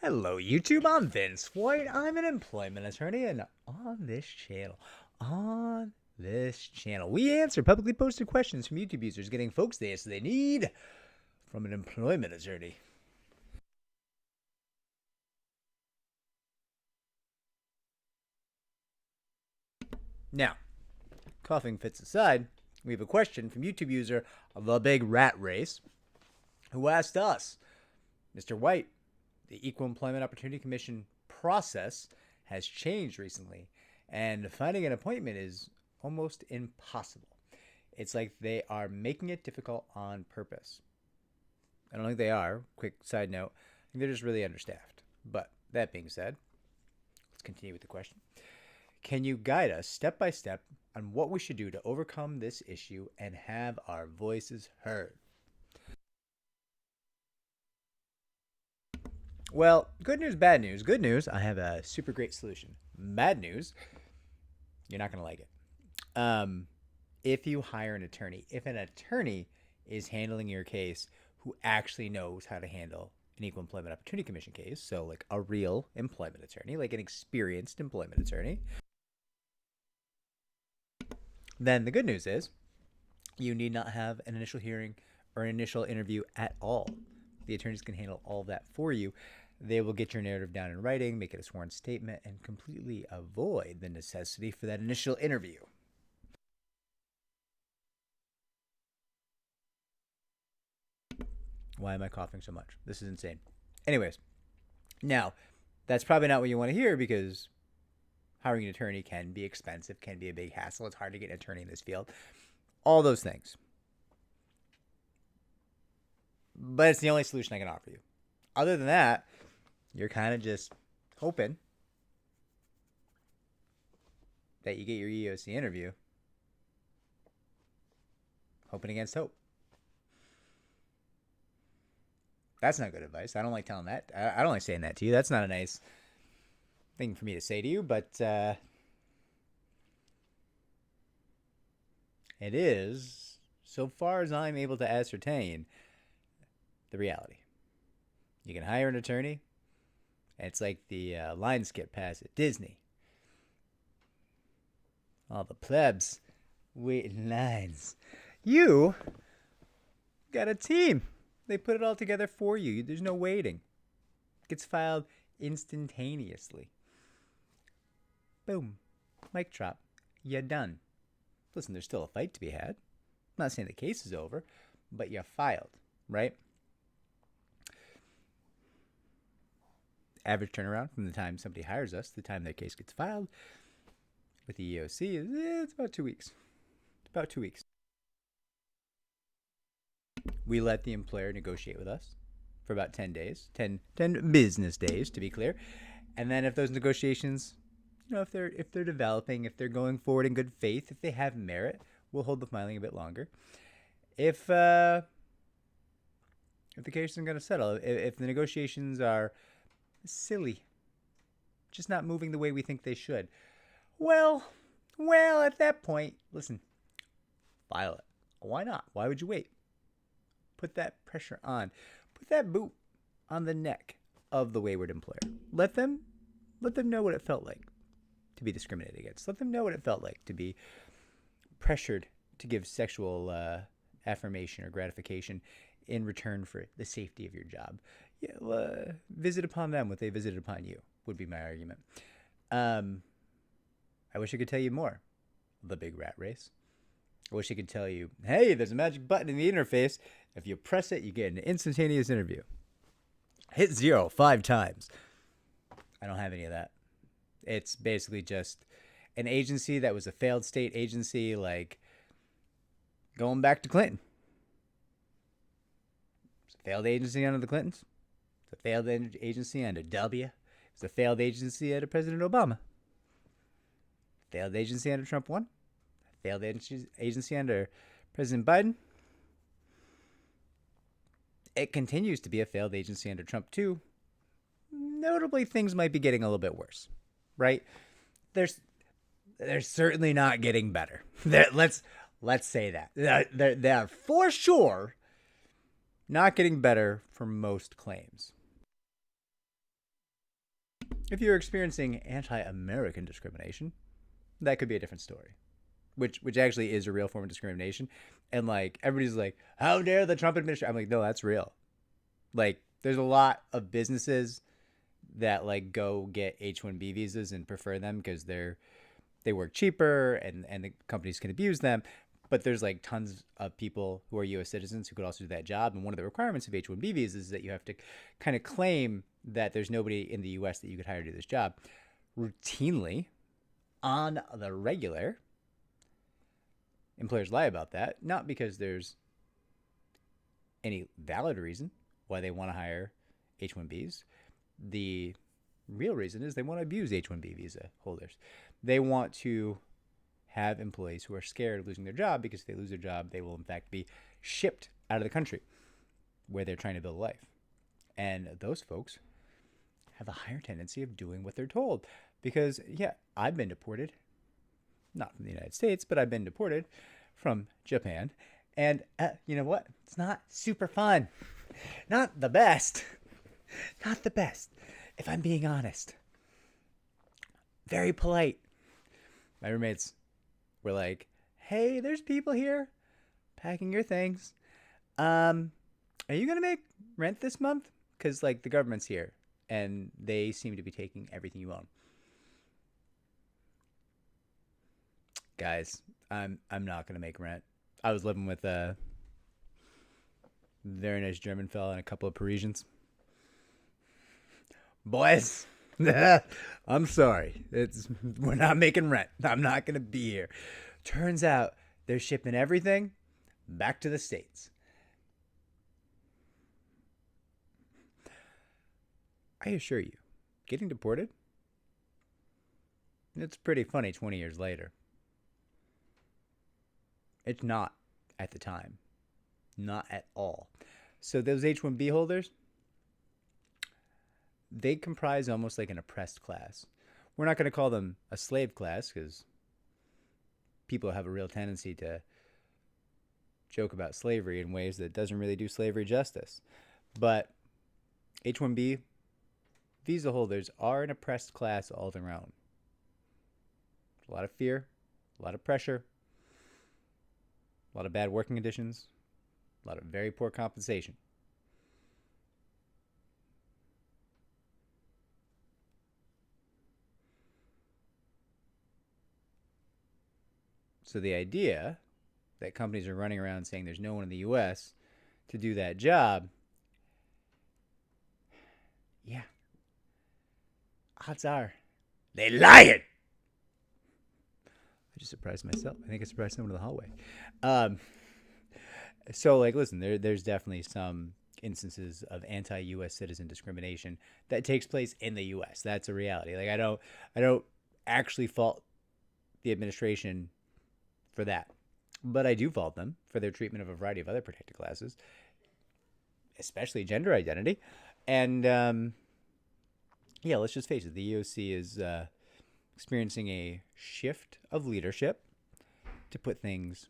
Hello, YouTube. I'm Vince White. I'm an employment attorney, and on this channel, we answer publicly posted questions from YouTube users, getting folks the answer they need from an employment attorney. Now, coughing fits aside, we have a question from YouTube user The Big Rat Race, who asked us, Mr. White, the Equal Employment Opportunity Commission process has changed recently, and finding an appointment is almost impossible. It's like they are making it difficult on purpose. I don't think they are. Quick side note, I think they're just really understaffed. But that being said, let's continue with the question. Can you guide us step by step on what we should do to overcome this issue and have our voices heard? Well, good news, bad news. Good news, I have a super great solution. Bad news, you're not going to like it. If you hire an attorney, if an attorney is handling your case who actually knows how to handle an Equal Employment Opportunity Commission case, so like a real employment attorney, like an experienced employment attorney, then the good news is you need not have an initial hearing or an initial interview at all. The attorneys can handle all of that for you. They will get your narrative down in writing, make it a sworn statement, and completely avoid the necessity for that initial interview. Why am I coughing so much? This is insane. Anyways, now, that's probably not what you want to hear because hiring an attorney can be expensive, can be a big hassle. It's hard to get an attorney in this field. All those things. But it's the only solution I can offer you. Other than that, you're kind of just hoping that you get your EEOC interview. Hoping against hope. That's not good advice. I don't like telling that. I don't like saying that to you. That's not a nice thing for me to say to you, but it is, so far as I'm able to ascertain, the reality. You can hire an attorney, and it's like the line skip pass at Disney. All the plebs wait in lines. You got a team. They put it all together for you. There's no waiting. It gets filed instantaneously. Boom. Mic drop. You're done. Listen, there's still a fight to be had. I'm not saying the case is over, but you filed, right? Average turnaround from the time somebody hires us to the time their case gets filed with the EEOC is it's about 2 weeks. It's about 2 weeks. We let the employer negotiate with us for about 10 days, 10 business days to be clear. And then if those negotiations, if they're developing, if they're going forward in good faith, if they have merit, we'll hold the filing a bit longer. If the case isn't going to settle, if the negotiations are silly, just not moving the way we think they should, well, at that point, listen, file it. Why not? Why would you wait? Put that pressure on. Put that boot on the neck of the wayward employer. Let them know what it felt like to be discriminated against. Let them know what it felt like to be pressured to give sexual affirmation or gratification in return for the safety of your job. Visit upon them what they visited upon you, would be my argument. I wish I could tell you more. The Big Rat Race. I wish I could tell you, hey, there's a magic button in the interface. If you press it, you get an instantaneous interview. Hit 0 5 times. I don't have any of that. It's basically just an agency that was a failed state agency, like going back to Clinton. It's a failed agency under the Clintons. It's a failed agency under W. It's a failed agency under President Obama. Failed agency under Trump 1. Failed agency under President Biden. It continues to be a failed agency under Trump 2. Notably, things might be getting a little bit worse, right? They're certainly not getting better. Let's say that. They're for sure not getting better for most claims. If you're experiencing anti-American discrimination, that could be a different story. Which actually is a real form of discrimination. And like everybody's like, how dare the Trump administration? I'm like, no, that's real. Like there's a lot of businesses that like go get H-1B visas and prefer them because they work cheaper and the companies can abuse them. But there's like tons of people who are U.S. citizens who could also do that job. And one of the requirements of H-1B visas is that you have to kind of claim that there's nobody in the U.S. that you could hire to do this job. Routinely, on the regular, employers lie about that, not because there's any valid reason why they want to hire H-1Bs. The real reason is they want to abuse H-1B visa holders. They want to have employees who are scared of losing their job because if they lose their job, they will in fact be shipped out of the country where they're trying to build a life. And those folks have a higher tendency of doing what they're told because, yeah, I've been deported. Not from the United States, but I've been deported from Japan. And you know what? It's not super fun. Not the best. Not the best, if I'm being honest. Very polite. My roommates were like, hey, there's people here packing your things. Are you going to make rent this month? Because, like, the government's here, and they seem to be taking everything you own. Guys, I'm not going to make rent. I was living with a very nice German fella and a couple of Parisians. Boys, I'm sorry. We're not making rent. I'm not going to be here. Turns out they're shipping everything back to the States. I assure you, getting deported, it's pretty funny 20 years later. It's not at the time. Not at all. So those H-1B holders, they comprise almost like an oppressed class. We're not going to call them a slave class because people have a real tendency to joke about slavery in ways that doesn't really do slavery justice. But H-1B visa holders are an oppressed class all their own. A lot of fear, a lot of pressure, a lot of bad working conditions, a lot of very poor compensation. So the idea that companies are running around saying there's no one in the U.S. to do that job, yeah, odds are they lying. I just surprised myself. I think I surprised someone in the hallway. So, like, listen, there's definitely some instances of anti-U.S. citizen discrimination that takes place in the U.S. That's a reality. Like, I don't actually fault the administration for that, but I do fault them for their treatment of a variety of other protected classes, especially gender identity. And yeah, let's just face it, the EEOC is experiencing a shift of leadership, to put things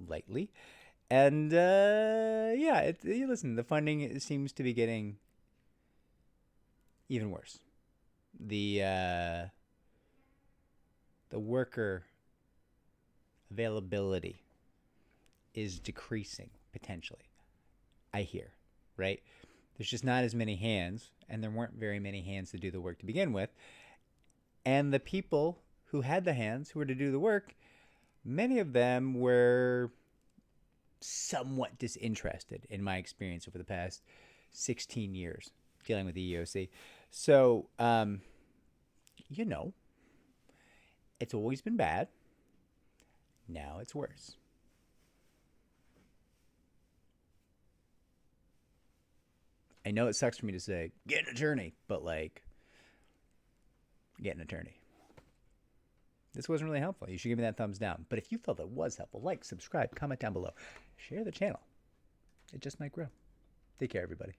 lightly. And yeah, listen, the funding seems to be getting even worse. The worker availability is decreasing potentially, I hear, right? There's just not as many hands, and there weren't very many hands to do the work to begin with. And the people who had the hands, who were to do the work, many of them were somewhat disinterested, in my experience over the past 16 years dealing with the EEOC. So, you know, it's always been bad. Now it's worse. I know it sucks for me to say, get an attorney, but like, get an attorney. This wasn't really helpful. You should give me that thumbs down. But if you felt it was helpful, like, subscribe, comment down below, share the channel. It just might grow. Take care, everybody.